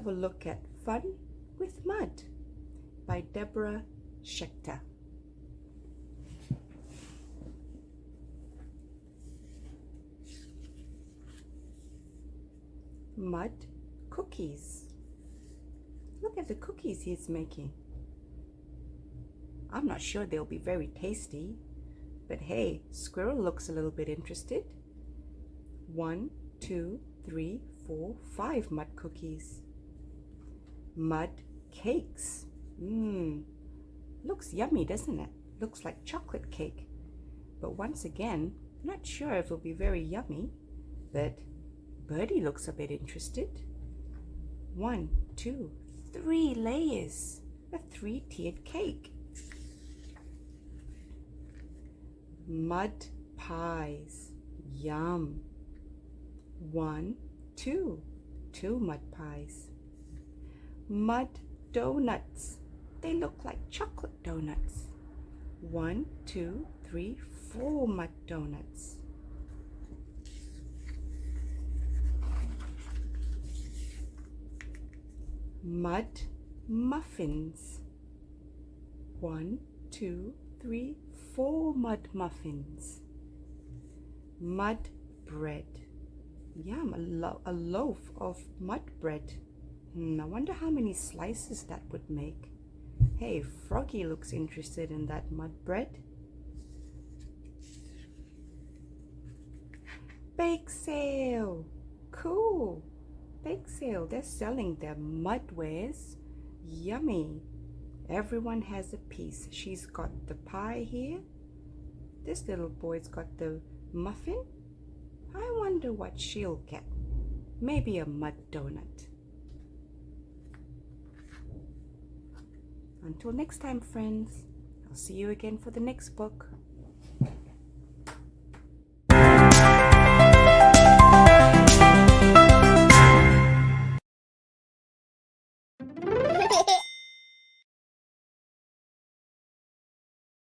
have a look at Fun with Mud by Deborah Schecter. Mud cookies. Look at the cookies he's making. I'm not sure they'll be very tasty, but hey, Squirrel looks a little bit interested. 1, 2, 3, 4, 5 mud cookies. Mud cakes. Looks yummy, doesn't it? Looks like chocolate cake. But once again, not sure if it'll be very yummy, but Birdie looks a bit interested. 1, 2, 3 layers. A 3-tiered cake. Mud pies. Yum. 1, 2. 2 mud pies. Mud donuts. They look like chocolate donuts. 1, 2, 3, 4 mud donuts. Mud muffins. 1, 2, 3, 4 mud muffins. Mud bread. Yum, a loaf of mud bread. I wonder how many slices that would make. Hey, Froggy looks interested in that mud bread. Bake sale. Cool. Bake sale. They're selling their mud wares. Yummy. Everyone has a piece. She's got the pie here. This little boy's got the muffin. I wonder what she'll get. Maybe a mud donut. Until next time, friends. I'll see you again for the next book.